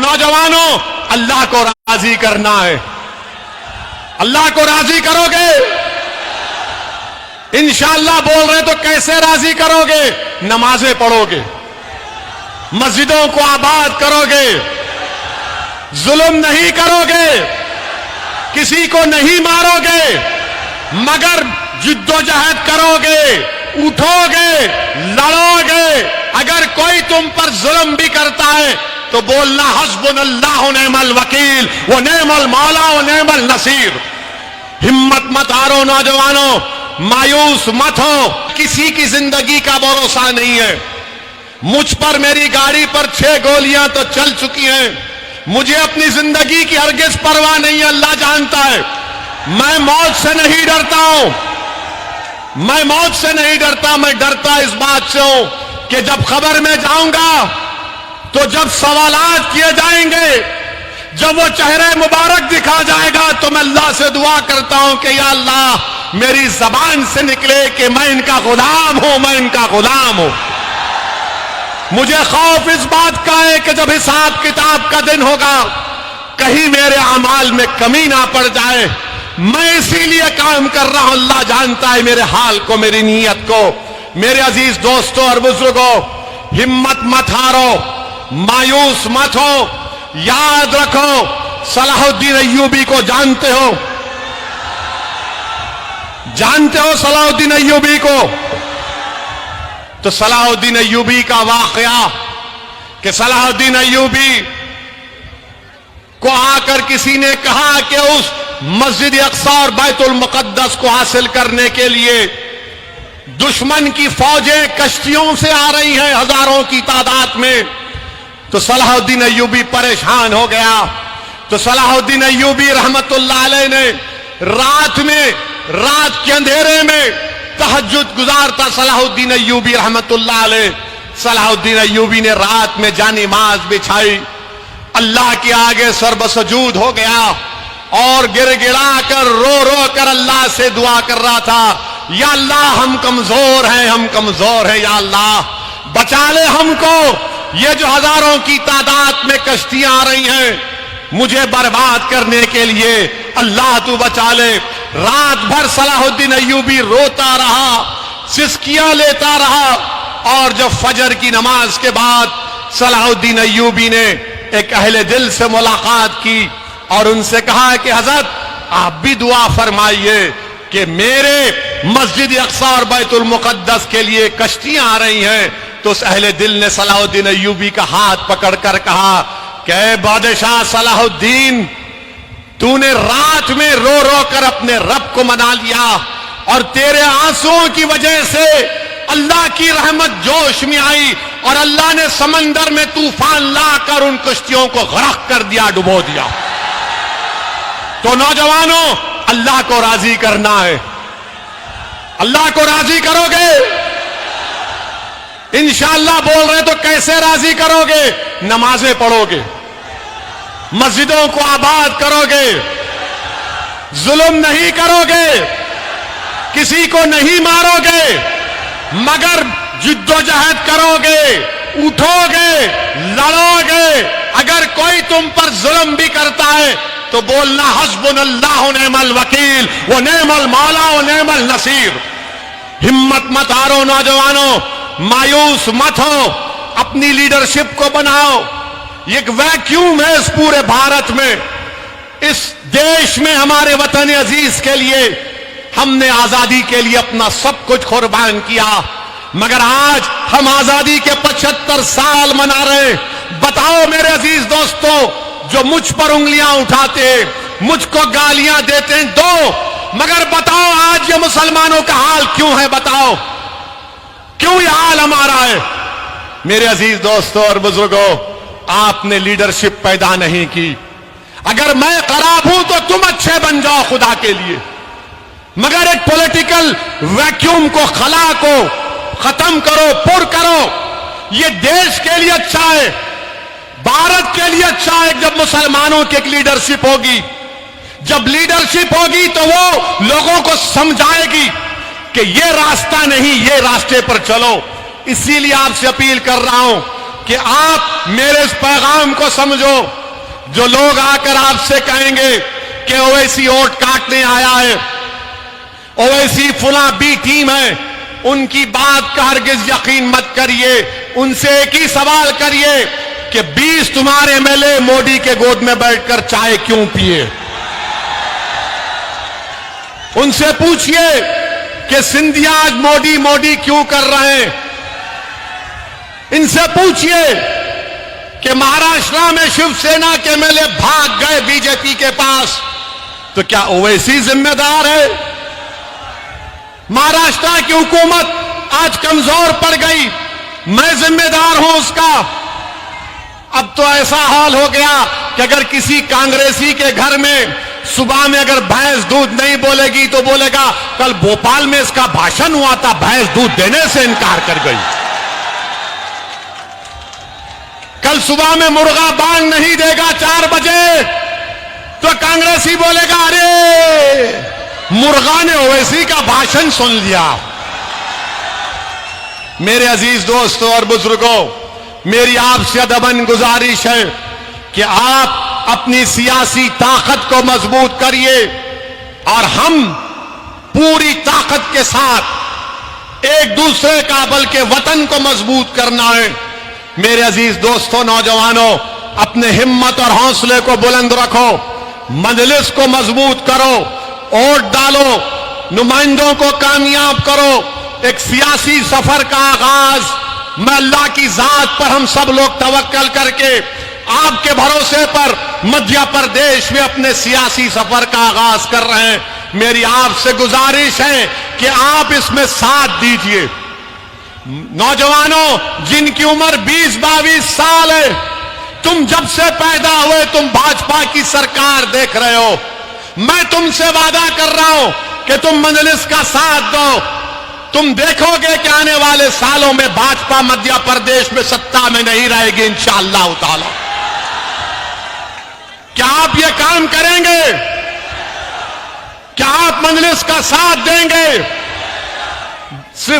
नौजवानों, अल्लाह को राजी करना है। अल्लाह को राजी करोगे? इंशाअल्लाह बोल रहे तो कैसे राजी करोगे? नमाजें पढ़ोगे, मस्जिदों को आबाद करोगे, जुल्म नहीं करोगे, किसी को नहीं मारोगे, मगर जिद्दोजहद करोगे, उठोगे, लड़ोगे। अगर कोई तुम पर जुल्म भी करता है तो बोलना हस्बुनल्लाह व निअमल वकील व निअमल मौला व निअमल नसीर। हिम्मत मत हारो नौजवानों, मायूस मत हो। किसी की जिंदगी का भरोसा नहीं है। मुझ पर, मेरी गाड़ी पर 6 गोलियां तो चल चुकी हैं। मुझे अपनी जिंदगी की हरगिज परवाह नहीं है, अल्लाह जानता है। मैं मौत से नहीं डरता हूं, मैं मौत से नहीं डरता। मैं डरता इस बात से हूं कि जब खबर में जाऊंगा तो जब सवालात किए जाएंगे, जब वो चेहरे मुबारक दिखा जाएगा, तो मैं अल्लाह से दुआ करता हूं कि या अल्लाह मेरी जबान से निकले कि मैं इनका गुलाम हूं, मैं इनका गुलाम हूं। मुझे खौफ इस बात का है कि जब हिसाब किताब का दिन होगा, कहीं मेरे अमाल में कमी ना पड़ जाए। मैं इसीलिए काम कर रहा हूं, अल्लाह जानता है मेरे हाल को, मेरी नीयत को। मेरे अजीज दोस्तों और बुजुर्गों, हिम्मत मत हारो, मायूस मत हो। याद रखो, सलाहुद्दीन अय्यूबी को जानते हो? जानते हो सलाहुद्दीन अय्यूबी को? तो सलाहुद्दीन अय्यूबी का वाकया कि सलाहुद्दीन अय्यूबी को आकर किसी ने कहा कि उस मस्जिद अक्सा और बैतुल मुकद्दस को हासिल करने के लिए दुश्मन की फौजें कश्तियों से आ रही हैं, हजारों की तादाद में। तो सलाहुद्दीन अय्यूबी परेशान हो गया। तो सलाहुद्दीन अय्यूबी रहमतुल्लाह अलैह ने रात में, रात के अंधेरे में तहज्जुद गुजारता सलाहुद्दीन अय्यूबी रहमतुल्लाह अलैह। सलाहुद्दीन अय्यूबी ने रात में जानिमाज बिछाई, अल्लाह के आगे सर्वसजूद हो गया और गिड़गिड़ा कर, रो रो कर अल्लाह से दुआ कर रहा था, या अल्लाह हम कमजोर हैं, हम कमजोर हैं, या अल्लाह बचा ले हमको। ये जो हजारों की तादाद में कश्तियां आ रही हैं, मुझे बर्बाद करने के लिए, अल्लाह तू बचा ले। रात भर सलाहुद्दीन अय्यूबी रोता रहा, सिसकियां लेता रहा। और जब फजर की नमाज के बाद सलाहुद्दीन अय्यूबी ने एक अहले दिल से मुलाकात की और उनसे कहा कि हजरत आप भी दुआ फरमाइए कि मेरे मस्जिद अक्सा और बैतुल मुकद्दस के लिए कश्तियां आ रही हैं। तो उस अहले दिल ने सलाहुद्दीन अय्यूबी का हाथ पकड़कर कहा कि बादशाह सलाहुद्दीन, तूने रात में रो रो कर अपने रब को मना लिया और तेरे आंसुओं की वजह से अल्लाह की रहमत जोश में आई और अल्लाह ने समंदर में तूफान लाकर उन कश्तियों को गरक कर दिया, डुबो दिया। तो नौजवानों, अल्लाह को राजी करना है। अल्लाह को राजी करोगे? इंशाअल्लाह बोल रहे तो कैसे राजी करोगे? नमाजें पढ़ोगे, मस्जिदों को आबाद करोगे, जुल्म नहीं करोगे, किसी को नहीं मारोगे, मगर जिद्दोजहद करोगे, उठोगे, लड़ोगे। अगर कोई तुम पर जुल्म भी करता है तो बोलना हस्बुनल्लाह व निअमल वकील व निअमल मौला व निअमल नसीर। हिम्मत मत हारो नौजवानों, मायूस मत हो। अपनी लीडरशिप को बनाओ। एक वैक्यूम है इस पूरे भारत में, इस देश में, हमारे वतन अजीज के लिए हमने आजादी के लिए अपना सब कुछ कुर्बान किया, मगर आज हम आजादी के 75 साल मना रहे। बताओ मेरे अजीज दोस्तों, जो मुझ पर उंगलियां उठाते, मुझको गालियां देते हैं, दो, मगर बताओ आज ये मुसलमानों का हाल क्यों है? बताओ क्यों ये हाल हमारा है? मेरे अजीज दोस्तों और बुजुर्गों, आपने लीडरशिप पैदा नहीं की। अगर मैं खराब हूं तो तुम अच्छे बन जाओ खुदा के लिए, मगर एक पॉलिटिकल वैक्यूम को, खला को खत्म करो, पुर करो। ये देश के लिए अच्छा है, भारत के लिए अच्छा है जब मुसलमानों की एक लीडरशिप होगी। जब लीडरशिप होगी तो वो लोगों को समझाएगी कि ये रास्ता नहीं, ये रास्ते पर चलो। इसीलिए आपसे अपील कर रहा हूं कि आप मेरे इस पैगाम को समझो। जो लोग आकर आपसे कहेंगे कि ओवैसी वोट काटने आया है, ओवैसी फुला बी टीम है, उनकी बात का हरगिज यकीन मत करिए। उनसे एक ही सवाल करिए कि 20 तुम्हारे एमएलए मोदी के गोद में बैठकर चाय क्यों पिए। उनसे पूछिए कि सिंधिया आज मोदी मोदी क्यों कर रहे हैं। इनसे पूछिए कि महाराष्ट्र में शिवसेना के एमएलए भाग गए बीजेपी के पास, तो क्या ओवैसी जिम्मेदार है? महाराष्ट्र की हुकूमत आज कमजोर पड़ गई, मैं जिम्मेदार हूं उसका। अब तो ऐसा हाल हो गया कि अगर किसी कांग्रेसी के घर में सुबह में अगर भैंस दूध नहीं बोलेगी तो बोलेगा कल भोपाल में इसका भाषण हुआ था, भैंस दूध देने से इनकार कर गई। कल सुबह में मुर्गा बांग नहीं देगा 4 बजे तो कांग्रेसी बोलेगा अरे मुर्गा ने ओवैसी का भाषण सुन लिया। मेरे अजीज दोस्तों और बुजुर्गों, मेरी आपसे अदबन गुजारिश है कि आप अपनी सियासी ताकत को मजबूत करिए और हम पूरी ताकत के साथ एक दूसरे का बल्कि वतन को मजबूत करना है। मेरे अजीज दोस्तों, नौजवानों, अपने हिम्मत और हौसले को बुलंद रखो, मजलिस को मजबूत करो, वोट डालो, नुमाइंदों को कामयाब करो। एक सियासी सफर का आगाज मैं अल्लाह की जात पर हम सब लोग तवक्कल करके आपके भरोसे पर मध्य प्रदेश में अपने सियासी सफर का आगाज कर रहे हैं। मेरी आपसे गुजारिश है कि आप इसमें साथ दीजिए। नौजवानों, जिनकी उम्र 20-22 साल है, तुम जब से पैदा हुए तुम भाजपा की सरकार देख रहे हो। मैं तुमसे वादा कर रहा हूं कि तुम मजलिस का साथ दो। तुम देखोगे कि आने वाले सालों में भाजपा मध्य प्रदेश में सत्ता में नहीं रहेगी इंशाअल्लाह ताला। क्या आप ये काम करेंगे? क्या आप मजलिस का साथ देंगे? सिर्फ